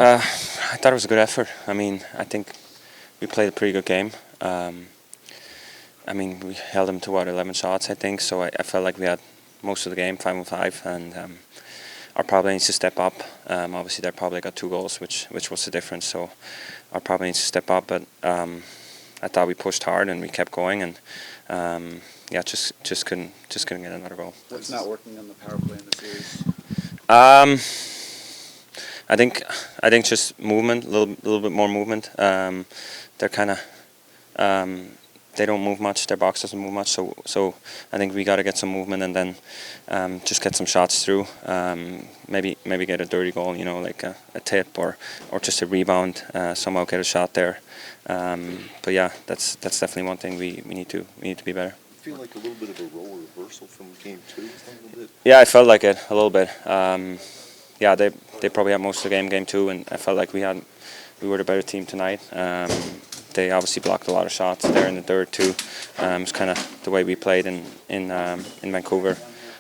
I thought it was a good effort. I mean, I think we played a pretty good game. I mean, we held them to 11 shots, I think. So I felt like we had most of the game, 5-on-5, and our probably needs to step up. Obviously, they probably got 2 goals, which was the difference. So our probably needs to step up. But I thought we pushed hard and we kept going, and yeah, just couldn't get another goal. What's not working on the power play in the series? I think just movement, a little bit more movement. They're kind of they don't move much. Their box doesn't move much. So I think we got to get some movement and then just get some shots through. Maybe get a dirty goal, like a tip or just a rebound. Somehow get a shot there. But yeah, that's definitely one thing we need to be better. Feel like a little bit of a role reversal from game 2? Yeah, I felt like it a little bit. Yeah, they probably had most of the game 2, and I felt like we were the better team tonight. They obviously blocked a lot of shots there in the third too. It's kind of the way we played in Vancouver.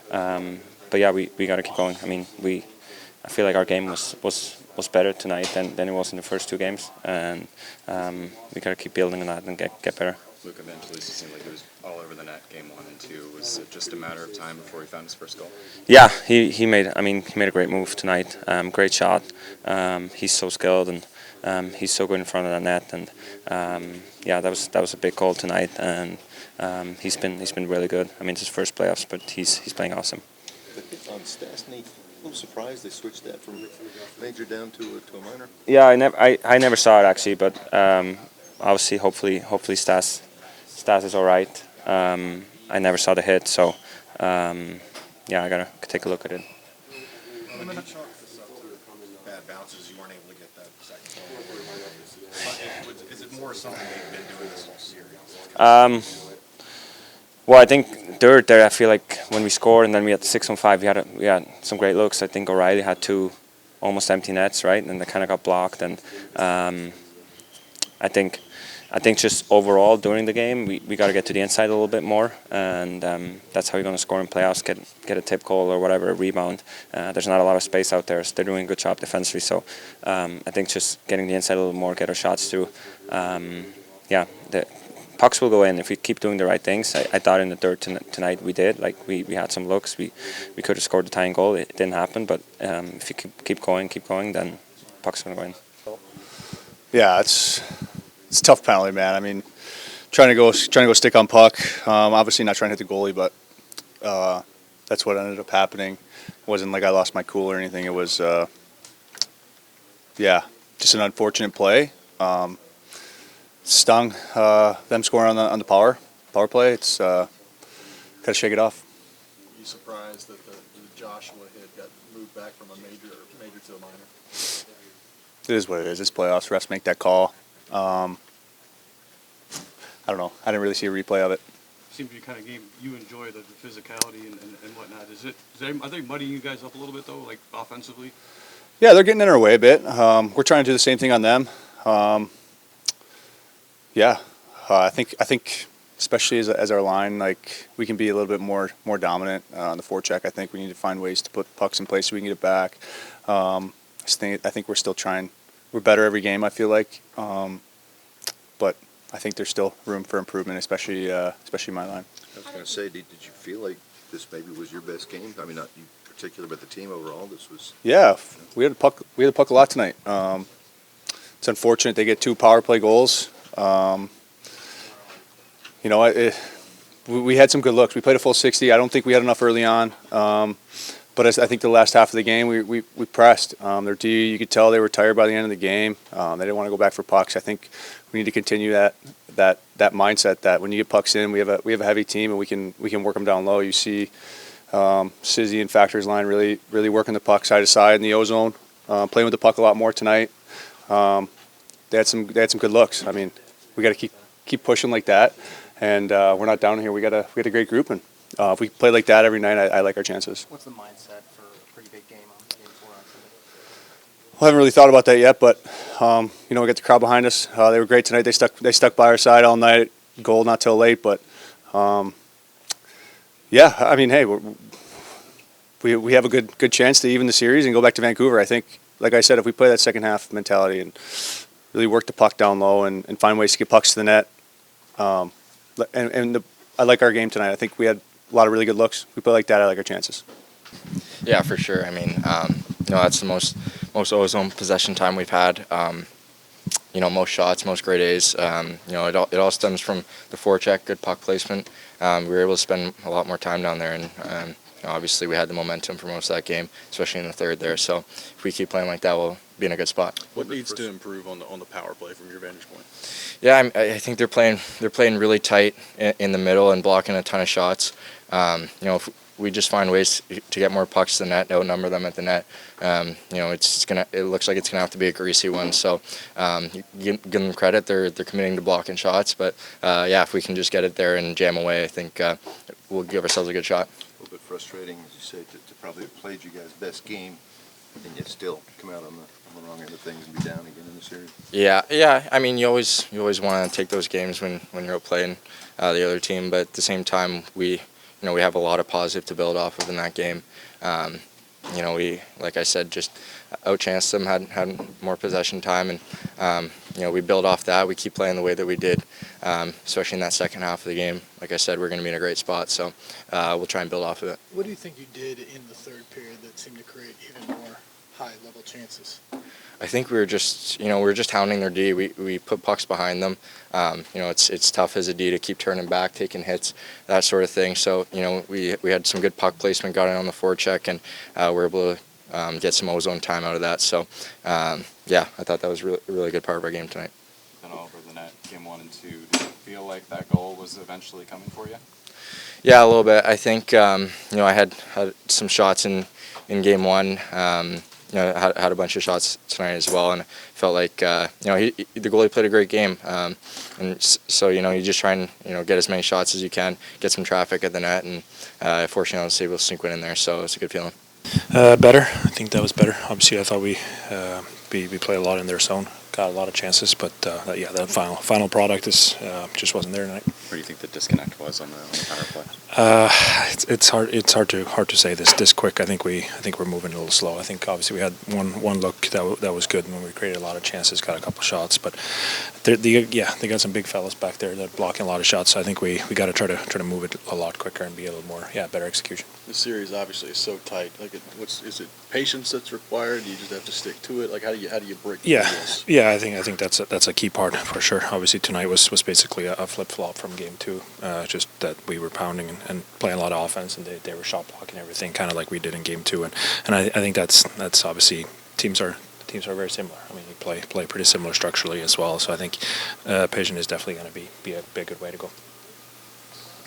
But yeah, we got to keep going. I mean, I feel like our game was better tonight than it was in the first 2 games, and we got to keep building on that and get better. Luke, Evangelista seemed like he was all over the net game 1 and 2. Was it just a matter of time before he found his first goal? Yeah, he made a great move tonight. Great shot. He's so skilled and he's so good in front of the net. And yeah, that was a big goal tonight. And he's been really good. I mean, it's his first playoffs, but he's playing awesome. The hit on Stastny, a little surprised they switched that from major down to a minor. Yeah, I never saw it actually, but obviously, hopefully Stas is all right. I never saw the hit, so yeah, I gotta take a look at it. Bad bounces, you weren't able to get that second goal. Is it more something they've been doing this whole series? Well, I think third there, I feel like when we scored and then we had the 6-on-5, we had some great looks. I think O'Reilly had 2 almost empty nets, right, and they kind of got blocked. And I think just overall during the game, we got to get to the inside a little bit more, and that's how you're going to score in playoffs. Get a tip goal or whatever, a rebound. There's not a lot of space out there, so they're doing a good job defensively. So I think just getting the inside a little more, get our shots through. Yeah, the pucks will go in if we keep doing the right things. I thought in the third tonight we did. Like we had some looks. We could have scored the tying goal. It didn't happen, but if you keep going, then puck's going to go in. Yeah, it's a tough penalty, man. I mean, trying to go stick on puck. Obviously not trying to hit the goalie, but that's what ended up happening. It wasn't like I lost my cool or anything. It was, yeah, just an unfortunate play. Stung them scoring on the power play. It's gotta shake it off. Are you surprised that the Joshua hit got moved back from a major to a minor? It is what it is. It's playoffs. Refs make that call. I don't know. I didn't really see a replay of it. Seems you kind of you enjoy the physicality and whatnot. Are they muddying you guys up a little bit though, like offensively? Yeah, they're getting in our way a bit. We're trying to do the same thing on them. Yeah, I think especially as our line, like we can be a little bit more dominant on the forecheck. I think we need to find ways to put pucks in place so we can get it back. I think we're still trying. We're better every game, I feel like, but I think there's still room for improvement, especially my line. I was going to say, did you feel like this maybe was your best game? I mean, not you in particular, but the team overall. This was. Yeah, we had the puck. We had the puck a lot tonight. It's unfortunate they get 2 power play goals. We had some good looks. We played a full 60. I don't think we had enough early on. But I think the last half of the game, we pressed. Their D, you could tell they were tired by the end of the game. They didn't want to go back for pucks. I think we need to continue that mindset that when you get pucks in, we have a heavy team and we can work them down low. You see Sizzy and Factor's line really working the puck side to side in the O zone, playing with the puck a lot more tonight. They had some good looks. I mean, we got to keep pushing like that, and we're not down here. We got a great group, and if we play like that every night, I like our chances. What's the mindset for a pretty big game on game 4 on Sunday? Well, I haven't really thought about that yet, but we got the crowd behind us. They were great tonight. They stuck by our side all night. Goal not till late, but yeah. I mean, hey, we have a good chance to even the series and go back to Vancouver. I think like I said, if we play that second half mentality and really work the puck down low and find ways to get pucks to the net, I like our game tonight. I think we had a lot of really good looks. We play like that, I like our chances. Yeah, for sure. I mean, that's the most ozone possession time we've had. Most shots, most grade A's. It all stems from the forecheck, good puck placement. We were able to spend a lot more time down there, and obviously we had the momentum for most of that game, especially in the third there. So if we keep playing like that, we'll be in a good spot. What needs to improve on the power play from your vantage point? Yeah, I think they're playing really tight in the middle and blocking a ton of shots. If we just find ways to get more pucks to the net, outnumber them at the net, it looks like it's gonna have to be a greasy one. So give them credit; they're committing to blocking shots. But if we can just get it there and jam away, I think we'll give ourselves a good shot. A little bit frustrating, as you say, to probably have played you guys' best game, and yet still come out on the wrong end of things and be down again in the series. Yeah. I mean, you always want to take those games when you're out playing the other team, but at the same time, we have a lot of positive to build off of in that game. We, like I said, just outchanced them, had more possession time, and we build off that. We keep playing the way that we did, especially in that second half of the game. Like I said, we're going to be in a great spot, so we'll try and build off of it. What do you think you did in the third period that seemed to create even more high-level chances? I think we were just hounding their D. We put pucks behind them. It's tough as a D to keep turning back, taking hits, that sort of thing. So we had some good puck placement, got it on the forecheck, and we're able to get some ozone time out of that. So I thought that was a really good part of our game tonight. And over the net, game 1 and 2. Did you feel like that goal was eventually coming for you? Yeah, a little bit. I think I had some shots in game 1. Had a bunch of shots tonight as well, and felt like the goalie played a great game, and so you just try and get as many shots as you can, get some traffic at the net, and fortunately I was able to sink one in there, so it's a good feeling. Better. I think that was better. Obviously, I thought we played a lot in their zone, got a lot of chances, but the final product just wasn't there tonight. Where do you think the disconnect was on the power play? It's hard to say this quick. I think we're moving a little slow. I think obviously we had one look that was good when we created a lot of chances, got a couple shots, but they got some big fellas back there that are blocking a lot of shots. So I think we got to try to move it a lot quicker and be a little more better execution. The series obviously is so tight. Like, is it patience that's required? Do you just have to stick to it? Like, how do you break through this? Yeah. I think that's a key part for sure. Obviously tonight was basically a flip flop from game 2. Just that we were pounding and playing a lot of offense, and they were shot blocking everything, kind of like we did in game 2. And I think that's obviously teams are very similar. I mean, we play pretty similar structurally as well. So I think patience is definitely going to be a good way to go.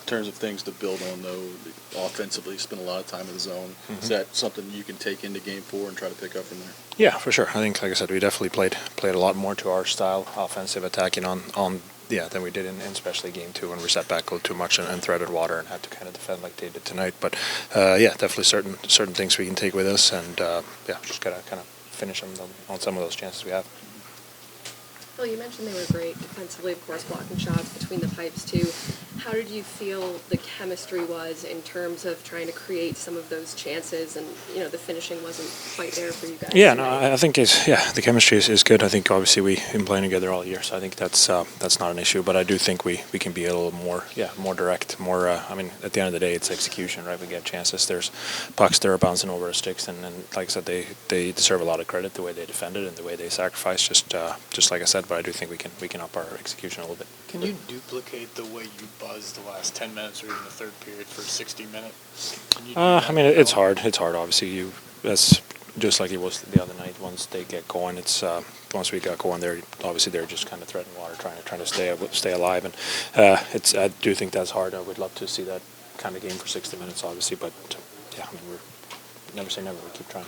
In terms of things to build on, though, offensively, spend a lot of time in the zone. Is that something you can take into Game 4 and try to pick up from there? Yeah, for sure. I think, like I said, we definitely played a lot more to our style, offensive attacking than we did in especially Game 2 when we sat back a little too much and threaded water and had to kind of defend like they did tonight. But definitely certain things we can take with us, and just gotta kind of finish them on some of those chances we have. Phil, you mentioned they were great defensively, of course, blocking shots between the pipes too. How did you feel the chemistry was in terms of trying to create some of those chances, and the finishing wasn't quite there for you guys? Yeah, no, I think the chemistry is good. I think obviously we've been playing together all year, so I think that's not an issue. But I do think we can be a little more direct, more. I mean, at the end of the day, it's execution, right? We get chances. There's pucks that are bouncing over our sticks, and like I said, they deserve a lot of credit the way they defended and the way they sacrificed. Just like I said, but I do think we can up our execution a little bit. Can you duplicate the way you buzzed the last 10 minutes or even the third period for 60 minutes? I mean, it's hard. It's hard. Obviously, that's just like it was the other night. Once they get going, it's once we got going, they're just kind of threading water, trying to stay alive, and I do think that's hard. I would love to see that kind of game for 60 minutes, obviously, but I mean, we're never say never. We keep trying.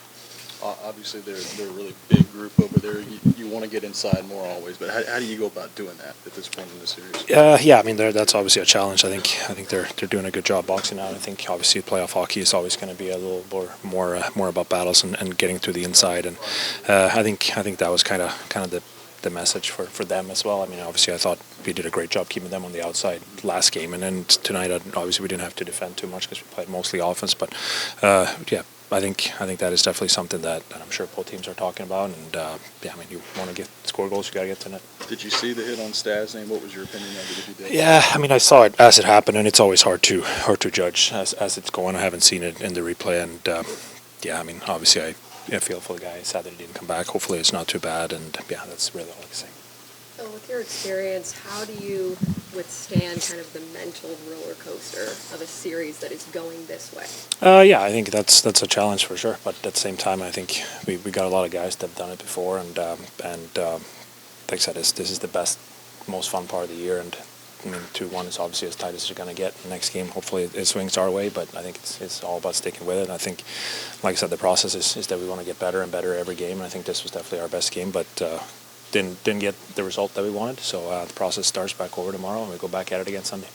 Obviously, they're a really big group over there. You want to get inside more always, but how do you go about doing that at this point in the series? I mean, that's obviously a challenge. I think they're doing a good job boxing out. I think obviously playoff hockey is always going to be a little more about battles and getting to the inside. And I think that was kind of the message for them as well. I mean, obviously I thought we did a great job keeping them on the outside last game, and then tonight obviously we didn't have to defend too much because we played mostly offense. But I think that is definitely something that I'm sure both teams are talking about. And I mean, you want to score goals, you got to get to net. Did you see the hit on Stas' name? What was your opinion of it if you did? Yeah, I mean, I saw it as it happened, and it's always hard to judge as it's going. I haven't seen it in the replay, and I mean, obviously I feel for the guy. Sad that he didn't come back. Hopefully it's not too bad, and that's really all I can say. So with your experience, how do you withstand kind of the mental roller coaster of a series that is going this way? I think that's a challenge for sure. But at the same time, I think we got a lot of guys that have done it before, and like I said, this is the best, most fun part of the year. And I mean, 2-1 is obviously as tight as you're going to get. The next game, hopefully, it swings our way. But I think it's all about sticking with it. And I think, like I said, the process is that we want to get better and better every game. And I think this was definitely our best game, but didn't get the result that we wanted. So the process starts back over tomorrow, and we go back at it again Sunday.